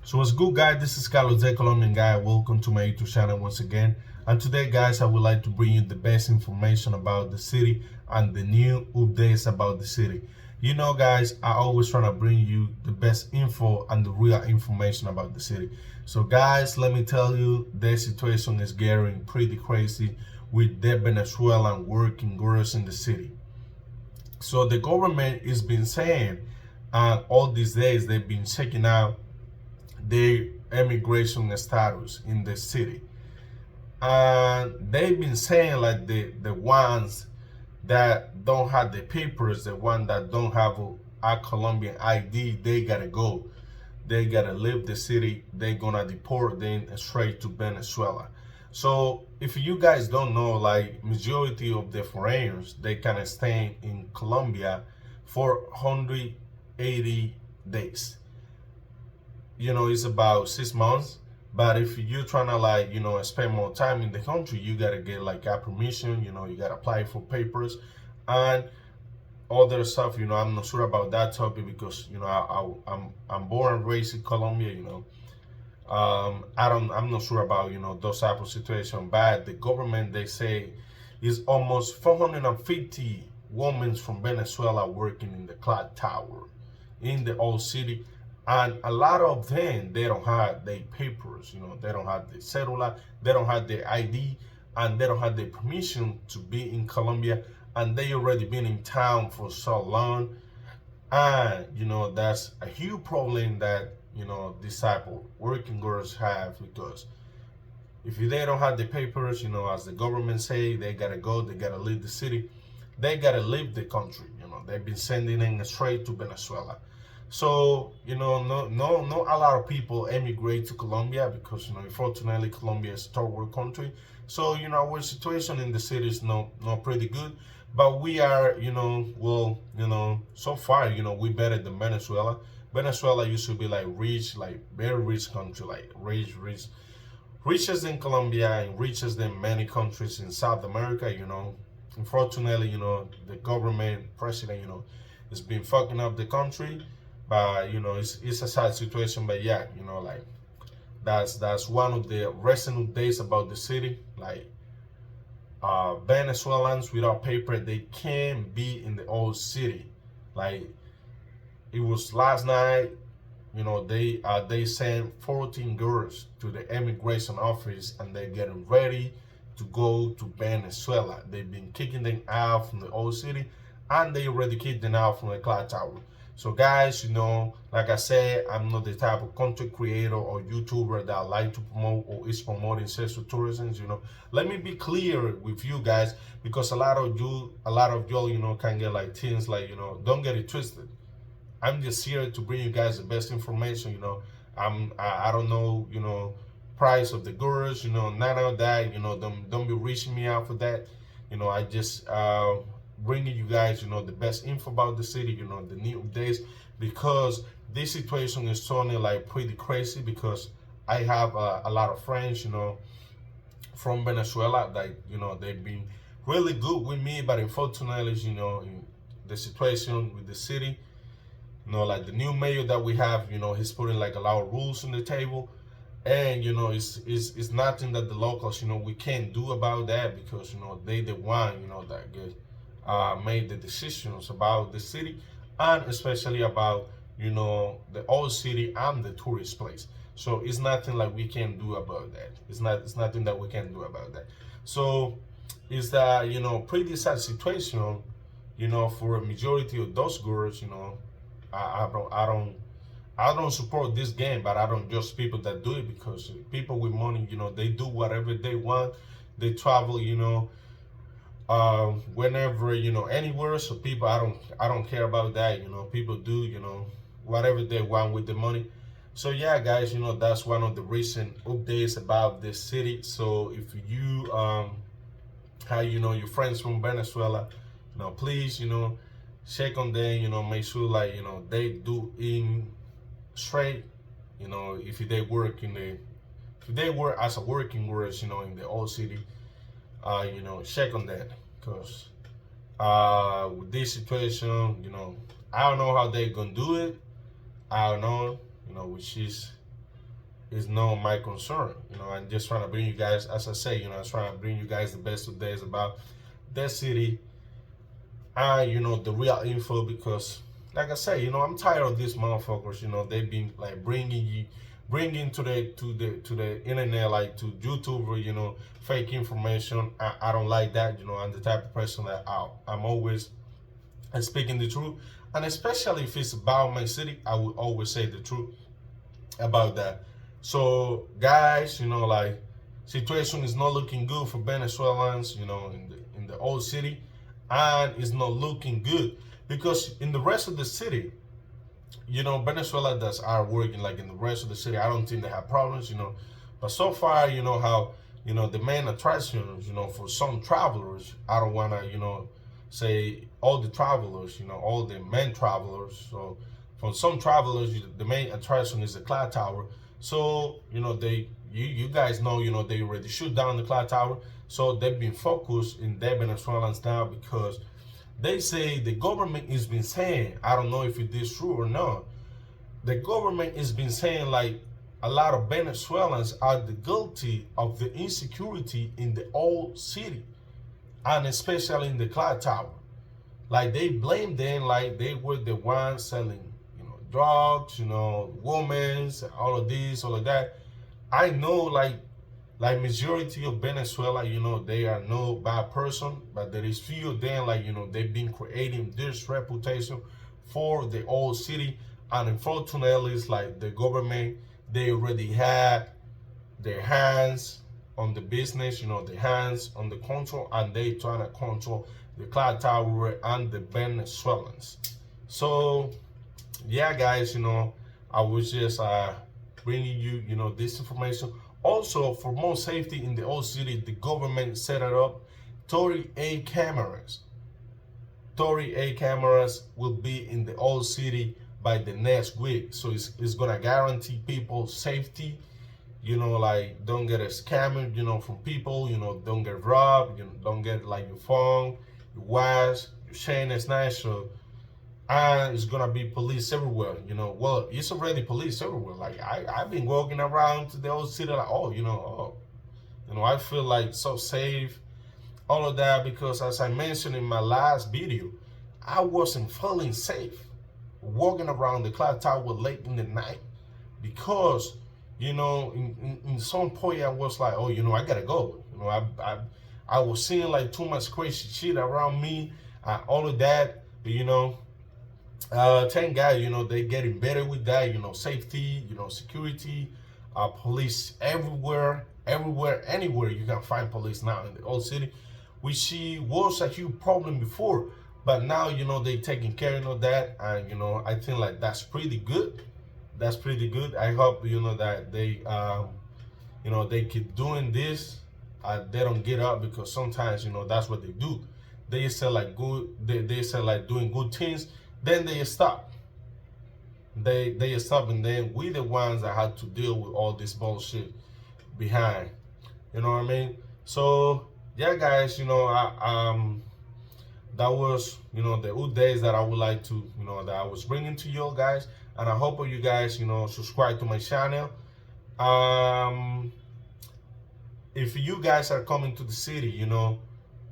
So what's good, guys? This is Carlos, the Colombian guy. Welcome to my YouTube channel once again. And today, guys, I would like to bring you the best information about the city and the new updates about the city. You know, guys, I always try to bring you the best info and the real information about the city. So, guys, let me tell you, the situation is getting pretty crazy with the Venezuelan working girls in the city. So the government has been saying all these days they've been checking out their immigration status in the city. And they've been saying like the ones that don't have the papers, the one that don't have a Colombian ID, they gotta go. They gotta leave the city. They're gonna deport them straight to Venezuela. So if you guys don't know, like majority of the foreigners, they can stay in Colombia for 180 days. It's about 6 months. But if you're trying to spend more time in the country, you gotta get like a permission. You gotta apply for papers and other stuff. I'm not sure about that topic because I'm born and raised in Colombia. I'm not sure about those type of situation. But the government, they say, is almost 450 women from Venezuela working in the clock tower in the old city, and a lot of them, they don't have their papers. They don't have the cellular, they don't have the ID, and they don't have the permission to be in Colombia, and they already been in town for so long. And that's a huge problem that these type of working girls have, because if they don't have the papers, as the government say, they gotta go, they gotta leave the city, they gotta leave the country. They've been sending them straight to Venezuela. So no, a lot of people emigrate to Colombia because unfortunately Colombia is a third world country. So our situation in the city is not pretty good, but we are so far we better than Venezuela. Venezuela used to be like rich, like very rich country, like rich, richer than Colombia and richer than many countries in South America. Unfortunately, the government president, has been fucking up the country. But it's a sad situation. But yeah, like that's one of the recent updates about the city. Like Venezuelans without paper, they can't be in the old city. Like it was last night. They sent 14 girls to the immigration office, and they're getting ready to go to Venezuela. They've been kicking them out from the old city, and they already kicked them out from the clock tower. So guys, like I said, I'm not the type of content creator or YouTuber that I like to promote or is promoting sexual tourism. Let me be clear with you guys, because a lot of y'all, can get like things like, don't get it twisted. I'm just here to bring you guys the best information. I don't know, price of the girls, none of that. Don't be reaching me out for that. I just bringing you guys, the best info about the city, the new updates, because this situation is turning like pretty crazy. Because I have a lot of friends, from Venezuela that they've been really good with me, but unfortunately, in the situation with the city, like the new mayor that we have, he's putting like a lot of rules on the table. And it's nothing that the locals, we can't do about that, because they the one, that get made the decisions about the city, and especially about the old city and the tourist place. So it's nothing like we can do about that. It's nothing that we can do about that. So it's that pretty sad situation, for a majority of those girls. I don't support this game, but I don't judge people that do it, because people with money, they do whatever they want. They travel, whenever, anywhere. So people, I don't care about that. People do, whatever they want with the money. So yeah, guys, that's one of the recent updates about this city. So if you have your friends from Venezuela, please, check on them. Make sure like they do in straight. If they work if they work as a working girls, in the old city, check on that, because with this situation, I don't know how they gonna do it. I don't know, which is is not my concern. I'm just trying to bring you guys, as I say, I'm trying to bring you guys the best of days about that city and the real info, because like I say, I'm tired of these motherfuckers. They've been like bringing to the internet, like to YouTube, fake information. I don't like that. I'm the type of person that I'm always speaking the truth, and especially if it's about my city, I will always say the truth about that. So guys, like situation is not looking good for Venezuelans, in the old city, and it's not looking good because in the rest of the city, Venezuela does are working like in the rest of the city. I don't think they have problems, but so far, how the main attraction, for some travelers, I don't wanna, say all the travelers, all the main travelers. So for some travelers, the main attraction is the clock tower. So you guys know, they already shoot down the clock tower. So they've been focused in the Venezuelans now because they say the government has been saying, I don't know if it is true or not, the government has been saying like a lot of Venezuelans are the guilty of the insecurity in the old city, and especially in the clock tower. Like they blame them like they were the ones selling, drugs, women, all of this, all of that. I know like majority of Venezuela, they are no bad person, but there is few of them like they've been creating this reputation for the old city, and unfortunately, it's like the government, they already had their hands on the business, their hands on the control, and they trying to control the clock tower and the Venezuelans. So yeah, guys, I was just bringing you, this information. Also, for more safety in the old city, the government set it up 38 cameras. 38 cameras will be in the old city by the next week. So it's gonna guarantee people safety. Like don't get a scammer, from people, don't get robbed, don't get like your phone, your watch, your chain is nice. So and it's gonna be police everywhere. Well, it's already police everywhere. Like I've been walking around to the old city like, I feel like so safe, all of that, because as I mentioned in my last video, I wasn't feeling safe walking around the clock tower late in the night because in some point I was like, I gotta go. I was seeing like too much crazy shit around me, all of that. Thank God, they getting better with that, safety, security, police everywhere, anywhere you can find police now in the old city, which was a huge problem before, but now, they taking care of that, and, I think like that's pretty good. That's pretty good. I hope, that they keep doing this. They don't get up because sometimes, that's what they do. They say like good, they say like doing good things, then they stop. They stop, and then we the ones that had to deal with all this bullshit behind. You know what I mean? So yeah, guys, that was the good days that I would like to that I was bringing to you guys, and I hope you guys subscribe to my channel. If you guys are coming to the city,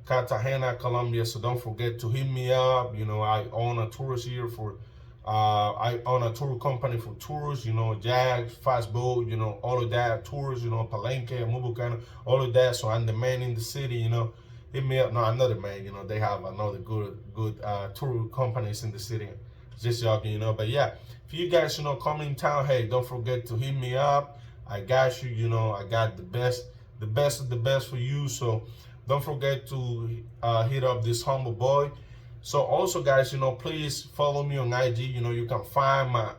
Cartagena, Colombia, so don't forget to hit me up. I own a tourist here for I own a tour company for tours, Yachts, fast boat, all of that, tours, Palenque, Volcano, all of that. So I'm the man in the city, hit me up. No, I'm not the man, they have another good tour companies in the city. Just joking, but yeah, if you guys, come in town, hey, don't forget to hit me up. I got you, I got the best of the best for you. So don't forget to hit up this humble boy. So also, guys, please follow me on IG. You can find my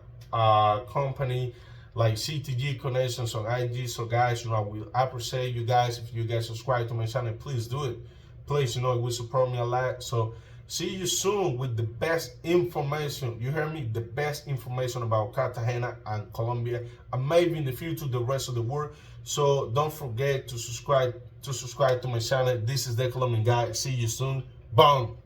company like CTG Connections on IG. So guys, I will appreciate you guys if you guys subscribe to my channel. Please do it. Please, it will support me a lot. So see you soon with the best information. You hear me? The best information about Cartagena and Colombia, and maybe in the future the rest of the world. So don't forget to subscribe to my channel. This is the Colombian guy. See you soon. Boom.